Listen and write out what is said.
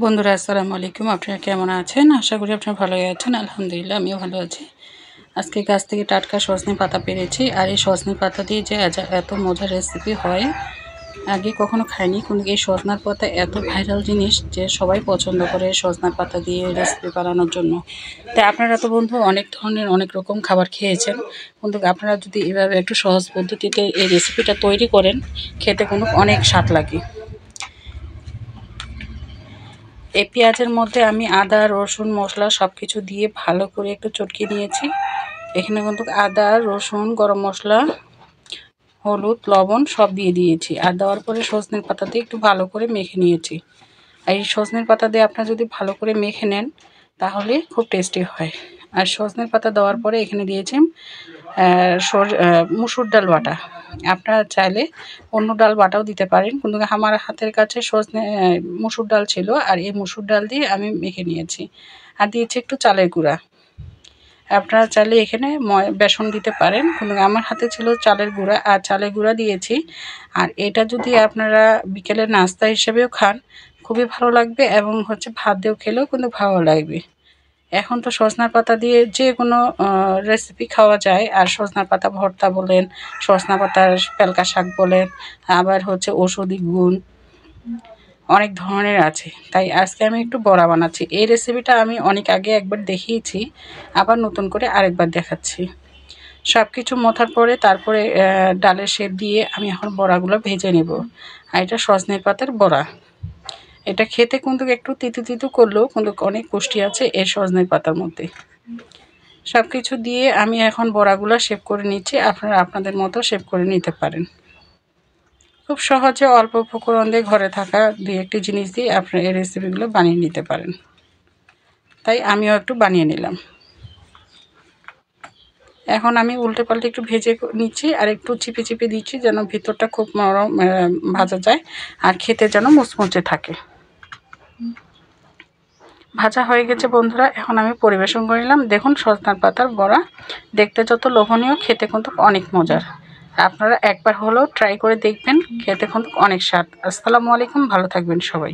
বন্ধুরা আসসালামু আলাইকুম। আপনারা কেমন আছেন? আশা করি আপনারা ভালোই আছেন। আলহামদুলিল্লাহ আমিও ভালো আছি। আজকে গাছ থেকে টাটকা সজনে পাতা পেরেছি। আর এই সজনে পাতা দিয়ে যে এত মজার রেসিপি হয় আগে কখনো খাইনি, কিন্তু এই সজনার পাতা এত ভাইরাল জিনিস যে সবাই পছন্দ করে সজনার পাতা দিয়ে রেসিপি বানানোর জন্য। তাই আপনারা তো বন্ধু অনেক ধরনের অনেক রকম খাবার খেয়েছেন, কিন্তু আপনারা যদি এভাবে একটু সহজ পদ্ধতিতে এই রেসিপিটা তৈরি করেন খেতে কিন্তু অনেক স্বাদ লাগে। এই পেঁয়াজের মধ্যে আমি আদা, রসুন, মশলা সব কিছু দিয়ে ভালো করে একটু চটকে নিয়েছি। এখানে কিন্তু আদা, রসুন, গরম মশলা, হলুদ, লবণ সব দিয়ে দিয়েছি। আর দেওয়ার পরে সজনের পাতা দিয়ে একটু ভালো করে মেখে নিয়েছি। আর এই সজনের পাতা দিয়ে আপনারা যদি ভালো করে মেখে নেন তাহলে খুব টেস্টি হয়। আর সজনের পাতা দেওয়ার পরে এখানে দিয়েছি মুসুর ডাল বাটা। আপনারা চাইলে অন্য ডাল বাটাও দিতে পারেন, কিন্তু আমার হাতের কাছে মুসুর ডাল ছিল, আর এই মুসুর ডাল দিয়ে আমি মেখে নিয়েছি। আর দিয়েছি একটু চালের গুঁড়া। আপনারা চাইলে এখানে বেসন দিতে পারেন, কিন্তু আমার হাতে ছিল চালের গুঁড়া, আর চালের গুঁড়া দিয়েছি। আর এটা যদি আপনারা বিকেলের নাস্তা হিসেবেও খান খুবই ভালো লাগবে, এবং ভাত দিয়েও খেলেও কিন্তু ভালো লাগবে। এখন তো সজনার পাতা দিয়ে যে কোনো রেসিপি খাওয়া যায়। আর সজনার পাতা ভর্তা বলেন, সজনা পাতার পেলকা শাক বলেন, আবার ঔষধি গুণ অনেক ধরনের আছে। তাই আজকে আমি একটু বড়া বানাচ্ছি। এই রেসিপিটা আমি অনেক আগে একবার দেখিয়েছি, আবার নতুন করে আরেকবার দেখাচ্ছি। সব কিছু মথার পরে তারপরে ডালের শেপ দিয়ে আমি এখন বড়াগুলো ভেজে নেব। আর এটা সজনের পাতার বড়া। এটা খেতে কিন্তু একটু তিতো তিতো করলেও কিন্তু অনেক পুষ্টি আছে এই সজনের পাতার মধ্যে। সব কিছু দিয়ে আমি এখন বড়াগুলো শেপ করে নিচ্ছি। আপনারা আপনাদের মতো শেপ করে নিতে পারেন। খুব সহজে অল্প উপকরণ দিয়ে ঘরে থাকা দুই একটি জিনিস দিয়ে আপনারা এই রেসিপিগুলো বানিয়ে নিতে পারেন। তাই আমিও একটু বানিয়ে নিলাম। এখন আমি উল্টে পাল্টে একটু ভেজে নিচ্ছি, আর একটু চিপে চিপে দিচ্ছি যেন ভিতরটা খুব নরম ভাজা যায়, আর খেতে যেন মুচমুচে থাকে। ভাজা হয়ে গেছে বন্ধুরা, এখন আমি পরিবেশন করে নিলাম। দেখুন সজনার পাতার বড়া দেখতে যত লোভনীয়, খেতে কিন্তু অনেক মজার। আপনারা একবার হলেও ট্রাই করে দেখবেন, খেতে কিন্তু অনেক স্বাদ। আসসালামু আলাইকুম, ভালো থাকবেন সবাই।